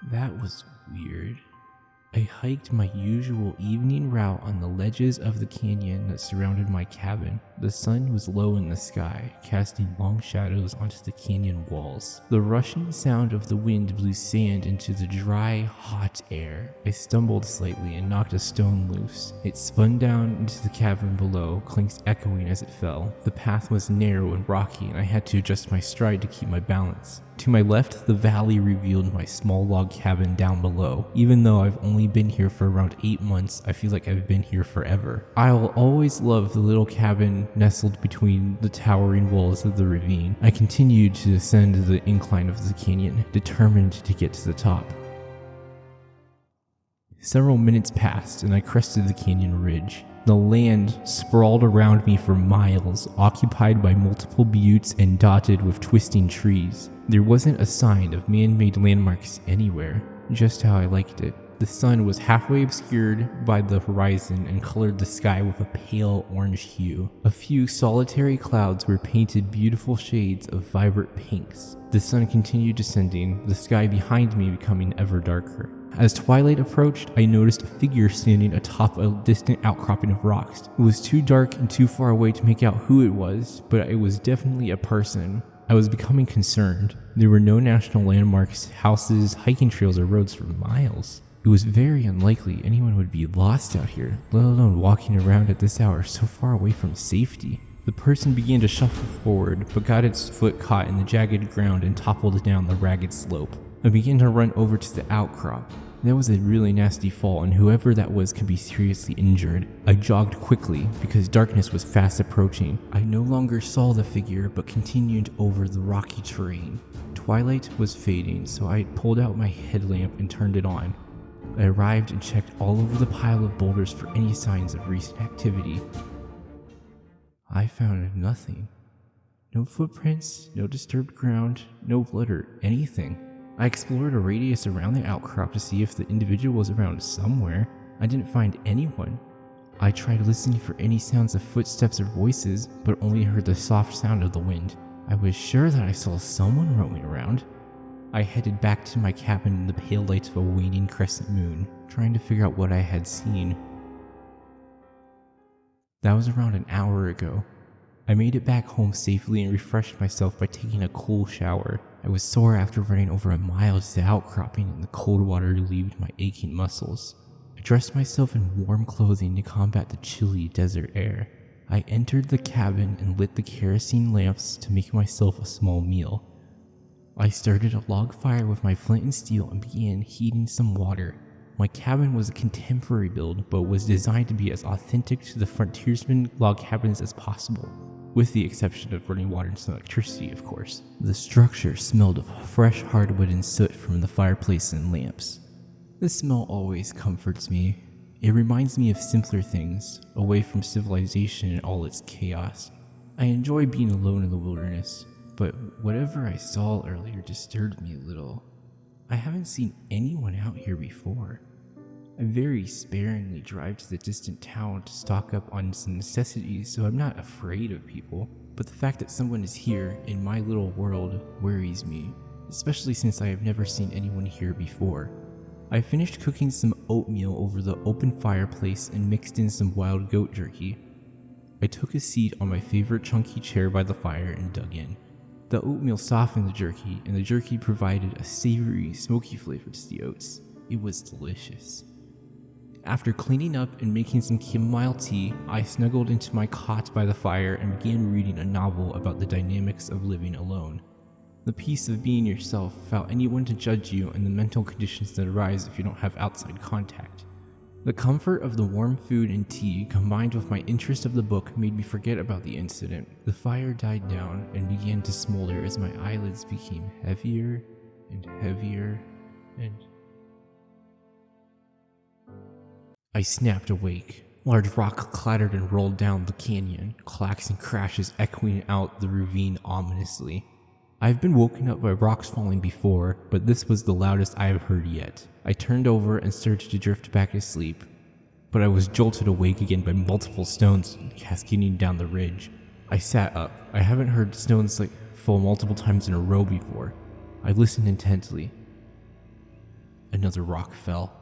That was weird. I hiked my usual evening route on the ledges of the canyon that surrounded my cabin. The sun was low in the sky, casting long shadows onto the canyon walls. The rushing sound of the wind blew sand into the dry, hot air. I stumbled slightly and knocked a stone loose. It spun down into the cavern below, clinks echoing as it fell. The path was narrow and rocky, and I had to adjust my stride to keep my balance. To my left, the valley revealed my small log cabin down below. Even though I've only been here for around 8 months, I feel like I've been here forever. I'll always love the little cabin nestled between the towering walls of the ravine. I continued to descend the incline of the canyon, determined to get to the top. Several minutes passed and I crested the canyon ridge. The land sprawled around me for miles, occupied by multiple buttes and dotted with twisting trees. There wasn't a sign of man-made landmarks anywhere, just how I liked it. The sun was halfway obscured by the horizon and colored the sky with a pale orange hue. A few solitary clouds were painted beautiful shades of vibrant pinks. The sun continued descending, the sky behind me becoming ever darker. As twilight approached, I noticed a figure standing atop a distant outcropping of rocks. It was too dark and too far away to make out who it was, but it was definitely a person. I was becoming concerned. There were no national landmarks, houses, hiking trails, or roads for miles. It was very unlikely anyone would be lost out here, let alone walking around at this hour so far away from safety. The person began to shuffle forward, but got its foot caught in the jagged ground and toppled down the ragged slope. I began to run over to the outcrop. That was a really nasty fall, and whoever that was could be seriously injured. I jogged quickly because darkness was fast approaching. I no longer saw the figure, but continued over the rocky terrain. Twilight was fading, so I pulled out my headlamp and turned it on. I arrived and checked all over the pile of boulders for any signs of recent activity. I found nothing. No footprints, no disturbed ground, no blood or anything. I explored a radius around the outcrop to see if the individual was around somewhere. I didn't find anyone. I tried listening for any sounds of footsteps or voices, but only heard the soft sound of the wind. I was sure that I saw someone roaming around. I headed back to my cabin in the pale light of a waning crescent moon, trying to figure out what I had seen. That was around an hour ago. I made it back home safely and refreshed myself by taking a cool shower. I was sore after running over a mile to the outcropping, and the cold water relieved my aching muscles. I dressed myself in warm clothing to combat the chilly desert air. I entered the cabin and lit the kerosene lamps to make myself a small meal. I started a log fire with my flint and steel and began heating some water. My cabin was a contemporary build, but was designed to be as authentic to the frontiersman log cabins as possible, with the exception of running water and some electricity, of course. The structure smelled of fresh hardwood and soot from the fireplace and lamps. The smell always comforts me. It reminds me of simpler things, away from civilization and all its chaos. I enjoy being alone in the wilderness, but whatever I saw earlier disturbed me a little. I haven't seen anyone out here before. I very sparingly drive to the distant town to stock up on some necessities, so I'm not afraid of people. But the fact that someone is here in my little world worries me, especially since I have never seen anyone here before. I finished cooking some oatmeal over the open fireplace and mixed in some wild goat jerky. I took a seat on my favorite chunky chair by the fire and dug in. The oatmeal softened the jerky, and the jerky provided a savory, smoky flavor to the oats. It was delicious. After cleaning up and making some chamomile tea, I snuggled into my cot by the fire and began reading a novel about the dynamics of living alone. The peace of being yourself without anyone to judge you and the mental conditions that arise if you don't have outside contact. The comfort of the warm food and tea combined with my interest of the book made me forget about the incident. The fire died down and began to smolder as my eyelids became heavier and heavier and... I snapped awake. Large rock clattered and rolled down the canyon, clacks and crashes echoing out the ravine ominously. I've been woken up by rocks falling before, but this was the loudest I have heard yet. I turned over and started to drift back to sleep, but I was jolted awake again by multiple stones cascading down the ridge. I sat up. I haven't heard stones fall multiple times in a row before. I listened intently. Another rock fell.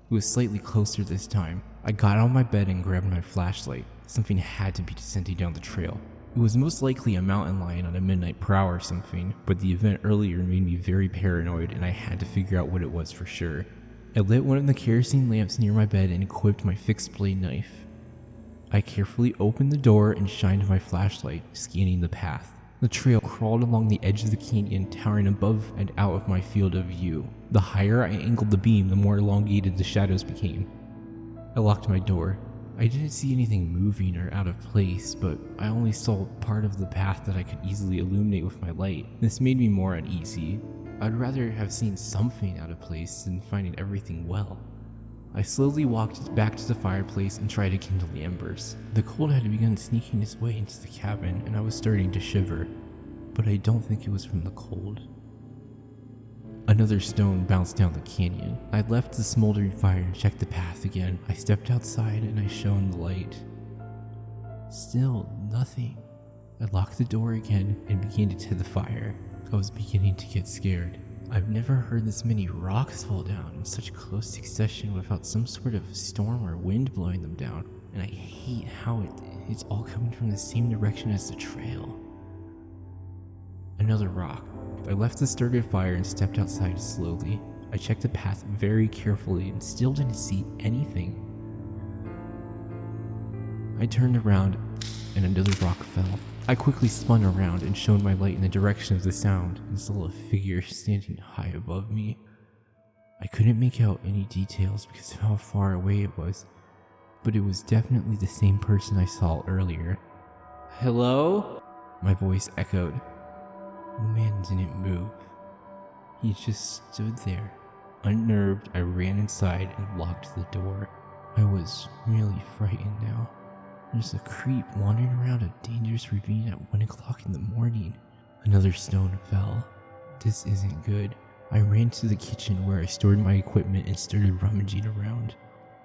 It was slightly closer this time. I got out of my bed and grabbed my flashlight. Something had to be descending down the trail. It was most likely a mountain lion on a midnight prowl or something, but the event earlier made me very paranoid and I had to figure out what it was for sure. I lit one of the kerosene lamps near my bed and equipped my fixed blade knife. I carefully opened the door and shined my flashlight, scanning the path. The trail crawled along the edge of the canyon, towering above and out of my field of view. The higher I angled the beam, the more elongated the shadows became. I locked my door. I didn't see anything moving or out of place, but I only saw part of the path that I could easily illuminate with my light. This made me more uneasy. I'd rather have seen something out of place than finding everything well. I slowly walked back to the fireplace and tried to kindle the embers. The cold had begun sneaking its way into the cabin and I was starting to shiver, but I don't think it was from the cold. Another stone bounced down the canyon. I left the smoldering fire and checked the path again. I stepped outside and I shone the light. Still nothing. I locked the door again and began to tend the fire. I was beginning to get scared. I've never heard this many rocks fall down in such close succession without some sort of storm or wind blowing them down, and I hate how it's all coming from the same direction as the trail. Another rock. I left the started fire and stepped outside slowly. I checked the path very carefully and still didn't see anything. I turned around and another rock fell. I quickly spun around and shone my light in the direction of the sound and saw a figure standing high above me. I couldn't make out any details because of how far away it was, but it was definitely the same person I saw earlier. "Hello?" My voice echoed. The man didn't move. He just stood there. Unnerved, I ran inside and locked the door. I was really frightened now. There's a creep wandering around a dangerous ravine at 1 o'clock in the morning. Another stone fell. This isn't good. I ran to the kitchen where I stored my equipment and started rummaging around.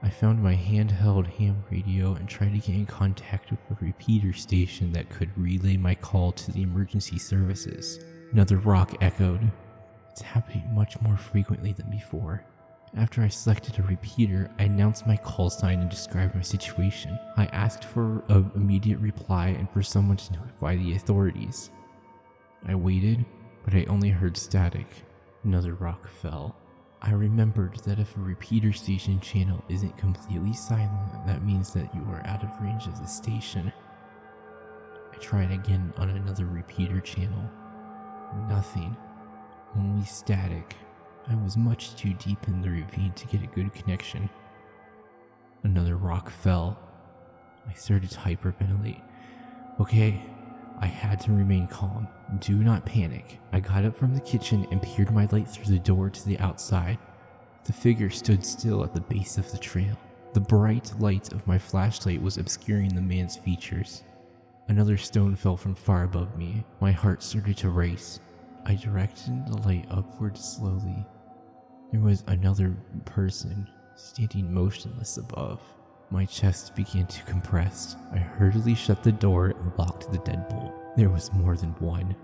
I found my handheld ham radio and tried to get in contact with a repeater station that could relay my call to the emergency services. Another rock echoed. It's happening much more frequently than before. After I selected a repeater, I announced my call sign and described my situation. I asked for an immediate reply and for someone to notify the authorities. I waited, but I only heard static. Another rock fell. I remembered that if a repeater station channel isn't completely silent, that means that you are out of range of the station. I tried again on another repeater channel. Nothing. Only static. I was much too deep in the ravine to get a good connection. Another rock fell. I started to hyperventilate. Okay, I had to remain calm. Do not panic. I got up from the kitchen and peered my light through the door to the outside. The figure stood still at the base of the trail. The bright light of my flashlight was obscuring the man's features. Another stone fell from far above me. My heart started to race. I directed the light upward slowly. There was another person standing motionless above. My chest began to compress. I hurriedly shut the door and locked the deadbolt. There was more than one.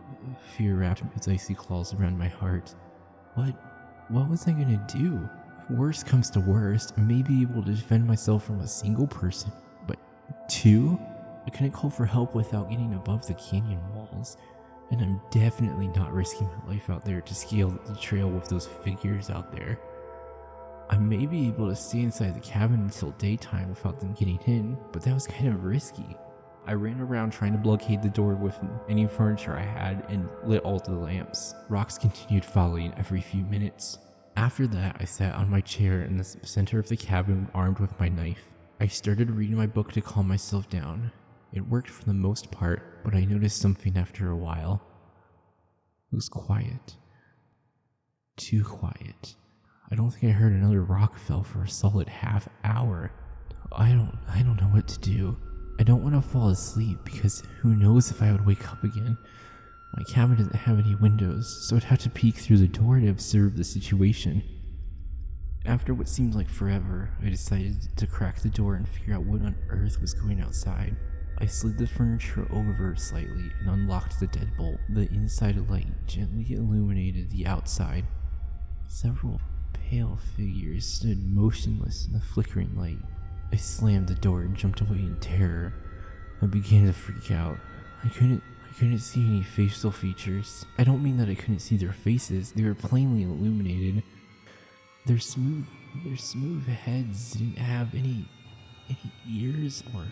Fear wrapped its icy claws around my heart. What was I gonna do? If worst comes to worst, I may be able to defend myself from a single person, but two? I couldn't call for help without getting above the canyon walls, and I'm definitely not risking my life out there to scale the trail with those figures out there. I may be able to stay inside the cabin until daytime without them getting in, but that was kind of risky. I ran around trying to blockade the door with any furniture I had and lit all the lamps. Rocks continued falling every few minutes. After that, I sat on my chair in the center of the cabin armed with my knife. I started reading my book to calm myself down. It worked for the most part, but I noticed something after a while. It was quiet. Too quiet. I don't think I heard another rock fell for a solid half hour. I don't know what to do. I don't want to fall asleep because who knows if I would wake up again. My cabin doesn't have any windows, so I'd have to peek through the door to observe the situation. After what seemed like forever, I decided to crack the door and figure out what on earth was going outside. I slid the furniture over slightly and unlocked the deadbolt. The inside light gently illuminated the outside. Several pale figure stood motionless in the flickering light. I slammed the door and jumped away in terror. I began to freak out. I couldn't see any facial features. I don't mean that I couldn't see their faces. They were plainly illuminated. Their smooth heads didn't have any ears or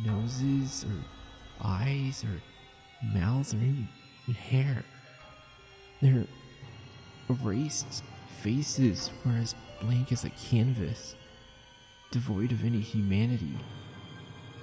noses or eyes or mouths or even hair. Their erased faces were as blank as a canvas, devoid of any humanity.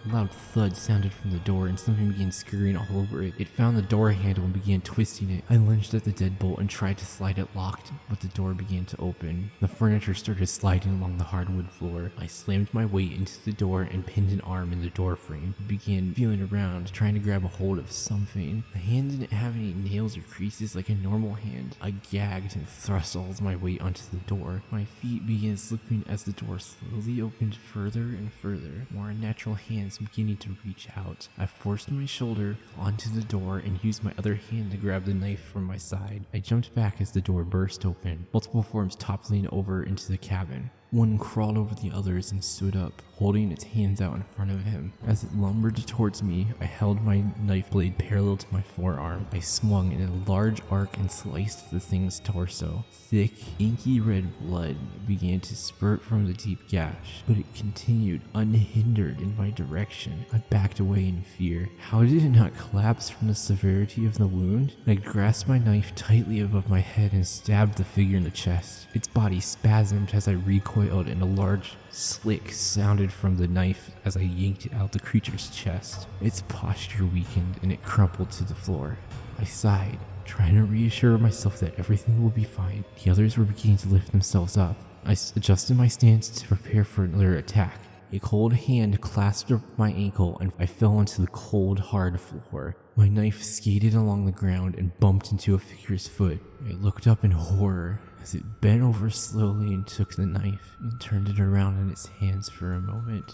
A loud thud sounded from the door and something began scurrying all over it. It found the door handle and began twisting it. I lunged at the deadbolt and tried to slide it locked, but the door began to open. The furniture started sliding along the hardwood floor. I slammed my weight into the door and pinned an arm in the door frame. I began feeling around, trying to grab a hold of something. The hand didn't have any nails or creases like a normal hand. I gagged and thrust all of my weight onto the door. My feet began slipping as the door slowly opened further and further. More unnatural hands beginning to reach out. I forced my shoulder onto the door and used my other hand to grab the knife from my side. I jumped back as the door burst open, multiple forms toppling over into the cabin. One crawled over the others and stood up, holding its hands out in front of him. As it lumbered towards me, I held my knife blade parallel to my forearm. I swung in a large arc and sliced the thing's torso. Thick, inky red blood began to spurt from the deep gash, but it continued unhindered in my direction. I backed away in fear. How did it not collapse from the severity of the wound? I grasped my knife tightly above my head and stabbed the figure in the chest. Its body spasmed as I recoiled, and a large slick sounded from the knife as I yanked it out the creature's chest. Its posture weakened and it crumpled to the floor. I sighed, trying to reassure myself that everything will be fine. The others were beginning to lift themselves up. I adjusted my stance to prepare for another attack. A cold hand clasped up my ankle and I fell onto the cold, hard floor. My knife skated along the ground and bumped into a figure's foot. I looked up in horror as it bent over slowly and took the knife and turned it around in its hands for a moment.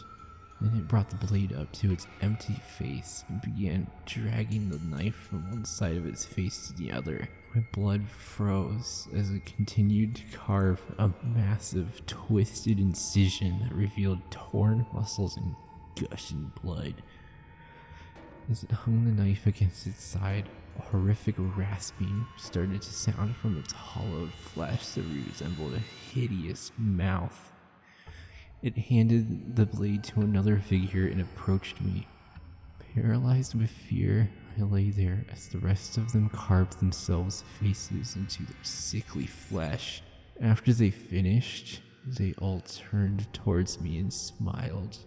Then it brought the blade up to its empty face and began dragging the knife from one side of its face to the other. My blood froze as it continued to carve a massive, twisted incision that revealed torn muscles and gushing blood. As it hung the knife against its side, a horrific rasping started to sound from its hollowed flesh that resembled a hideous mouth. It handed the blade to another figure and approached me. Paralyzed with fear, I lay there as the rest of them carved themselves faces into their sickly flesh. After they finished, they all turned towards me and smiled.